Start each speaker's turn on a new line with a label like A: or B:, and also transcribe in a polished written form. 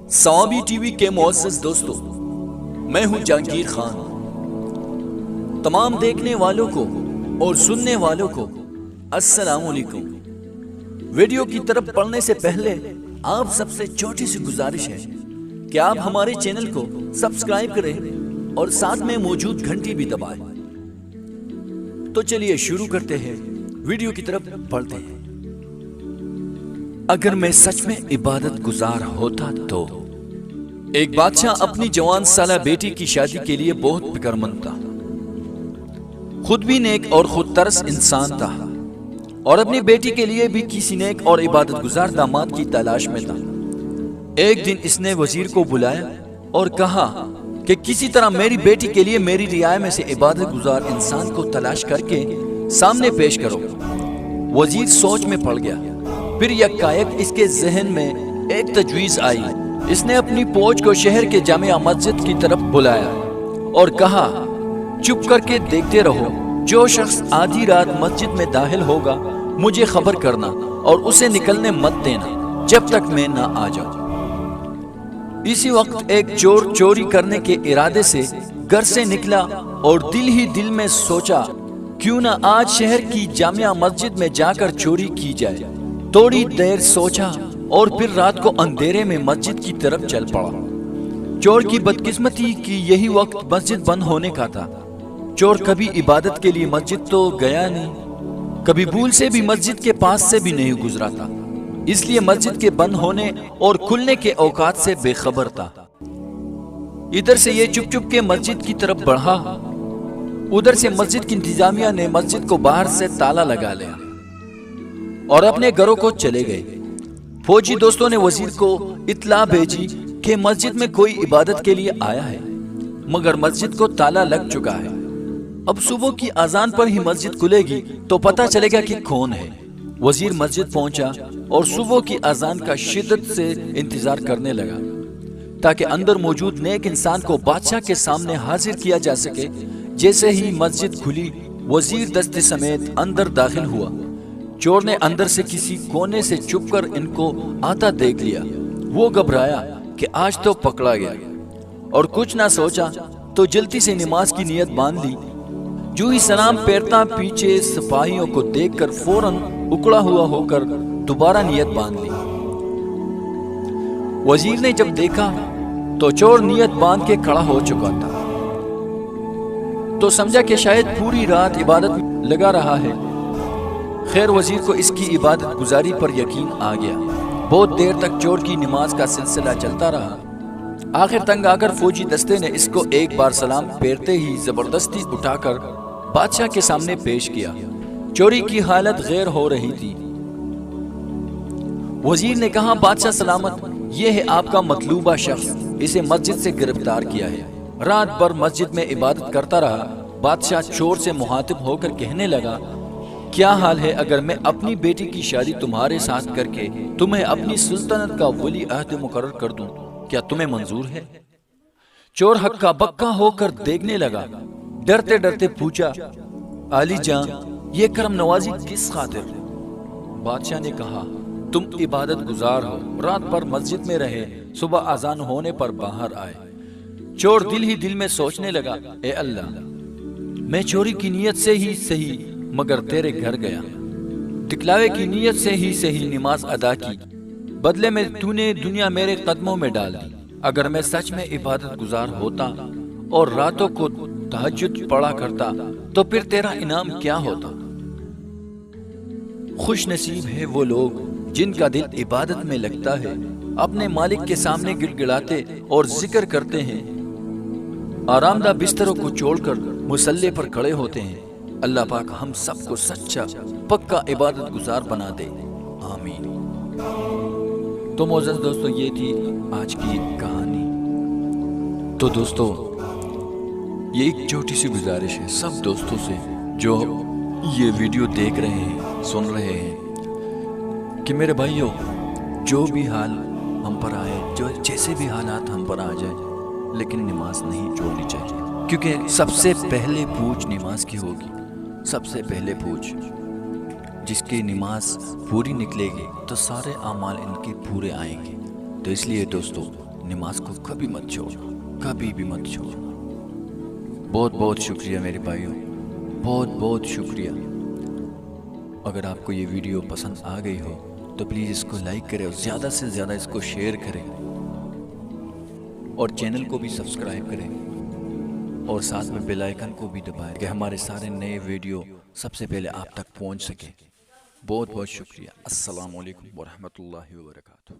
A: Swabi TV के मुअज़्ज़ज़ दोस्तों, मैं हूं जहांगीर खान। तमाम देखने वालों को और सुनने वालों को अस्सलाम वालेकुम। वीडियो की तरफ बढ़ने से पहले आप सबसे छोटी सी गुजारिश है कि आप हमारे चैनल को सब्सक्राइब करें और साथ में मौजूद घंटी भी दबाएं। तो चलिए शुरू करते हैं, वीडियो की तरफ बढ़ते हैं। अगर मैं सच में इबादत गुजार होता तो एक बादशाह अपनी जवान साला बेटी की शादी के लिए बहुत फिक्रमंद था। खुद भी नेक और खुद तरस इंसान था और अपनी बेटी के लिए भी किसी नेक और इबादत गुजार दामाद की तलाश में था। एक दिन इसने वजीर को बुलाया और कहा कि किसी तरह मेरी बेटी के लिए मेरी रियाया में से इबादत गुजार इंसान को तलाश करके सामने पेश करो। वजीर सोच में पड़ गया। फिर यकायक इसके जहन में एक तजवीज आई। इसने अपनी फौज को शहर के जामिया मस्जिद की तरफ बुलाया और कहा, चुप करके देखते रहो, जो शख्स आधी रात मस्जिद में दाखिल होगा मुझे खबर करना और उसे निकलने मत देना जब तक मैं ना आ जाऊं। इसी वक्त एक चोर चोरी करने के इरादे से घर से निकला और दिल ही दिल में सोचा, क्यों ना आज शहर की जामिया मस्जिद में जाकर चोरी की जाए। थोड़ी देर सोचा और फिर रात को अंधेरे में मस्जिद की तरफ चल पड़ा। चोर की बदकिस्मती कि यही वक्त मस्जिद बंद होने का था। चोर कभी इबादत के लिए मस्जिद तो गया नहीं, कभी भूल से भी मस्जिद के पास से भी नहीं गुजरा था, इसलिए मस्जिद के बंद होने और खुलने के औकात से बेखबर था। इधर से ये चुप चुप के मस्जिद की तरफ बढ़ा। उधर से मस्जिद की इंतजामिया ने मस्जिद को बाहर से ताला लगा लिया और अपने घरों को चले गए। फौजी दोस्तों ने वजीर को इत्तला भेजी कि मस्जिद में कोई इबादत के लिए आया है, मगर मस्जिद को ताला लग चुका है। अब सुबह की अजान पर ही मस्जिद खुलेगी तो पता चलेगा कि कौन है। वजीर मस्जिद पहुंचा और सुबह की अजान का शिद्दत से इंतजार करने लगा ताकि अंदर मौजूद नेक इंसान को बादशाह के सामने हाजिर किया जा सके। जैसे ही मस्जिद खुली, वजीर दस्ते समेत अंदर दाखिल हुआ। चोर ने अंदर से किसी कोने से छुपकर इनको आता देख लिया। वो घबराया कि आज तो पकड़ा गया और कुछ ना सोचा तो जल्दी से नमाज की नियत बांध ली। जो ही सलाम फेरता पीछे सिपाहियों को देखकर फौरन उकड़ा हुआ होकर दोबारा नियत बांध ली। वजीर ने जब देखा तो चोर नियत बांध के खड़ा हो चुका था, तो समझा कि शायद पूरी रात इबादत में लगा रहा है। खैर, वजीर को इसकी इबादत गुजारी पर यकीन आ गया। बहुत देर तक चोर की नमाज का सिलसिला चलता रहा। आखिर तंग आकर फौजी दस्ते ने इसको एक बार सलाम फेरते ही जबरदस्ती उठाकर बादशाह के सामने पेश किया। चोरी की हालत गैर हो रही थी। वजीर ने कहा, बादशाह सलामत, यह है आपका मतलूबा शख्स, इसे मस्जिद से गिरफ्तार किया है। रात भर मस्जिद में इबादत करता रहा। बादशाह चोर से मुखातिब होकर कहने लगा, क्या हाल है अगर मैं अपनी बेटी की शादी तुम्हारे साथ करके तुम्हें अपनी सुल्तानत का वली अहद मुकर्रर कर दूं, क्या तुम्हें मंजूर है? चोर हक्का बक्का होकर देखने लगा। डरते डरते पूछा, आली जान, ये करम नवाजी किस खातिर? बादशाह ने कहा, तुम इबादत गुजार हो, रात भर मस्जिद में रहे, सुबह अजान होने पर बाहर आए। चोर दिल ही दिल में सोचने लगा, ए अल्लाह, मैं चोरी की नियत से ही सही मगर तेरे घर गया, दिखलावे की नियत से ही सही नमाज अदा की, बदले में तूने दुनिया मेरे कदमों में डाल दी। अगर मैं सच में इबादत गुजार होता और रातों को तहज्जुद पढ़ा करता तो फिर तेरा इनाम क्या होता? खुश नसीब है वो लोग जिनका दिल इबादत में लगता है, अपने मालिक के सामने गिड़गिड़ाते और जिक्र करते हैं, आरामदा बिस्तरों को छोड़कर मुसल्ले पर खड़े होते हैं। अल्लाह पाक हम सबको सच्चा पक्का इबादत गुजार बना दे, आमीन। तो मोअज़्ज़ज़ दोस्तों, ये थी आज की कहानी। तो दोस्तों, ये एक छोटी सी गुजारिश है सब दोस्तों से जो ये वीडियो देख रहे हैं, सुन रहे हैं, कि मेरे भाइयों, जो भी हाल हम पर आए, जो जैसे भी हालात हम पर आ जाए, लेकिन नमाज नहीं छोड़नी चाहिए, क्योंकि सबसे पहले पूछ नमाज की होगी। सबसे पहले पूछ जिसकी नमाज पूरी निकलेगी तो सारे अमाल इनके पूरे आएंगे। तो इसलिए दोस्तों, نماز کو کبھی مت چھوڑو، کبھی بھی مت چھوڑو۔ بہت بہت شکریہ میرے بھائیوں، بہت بہت شکریہ۔ اگر آپ کو یہ ویڈیو پسند آ گئی ہو تو پلیز اس کو لائک کریں اور زیادہ سے زیادہ اس کو شیئر کریں، اور چینل کو بھی سبسکرائب کریں، اور ساتھ میں بیل آئیکن کو بھی دبائیں کہ ہمارے سارے نئے ویڈیو سب سے پہلے آپ تک پہنچ سکیں۔ بہت بہت شکریہ۔ السلام علیکم ورحمۃ اللہ وبرکاتہ۔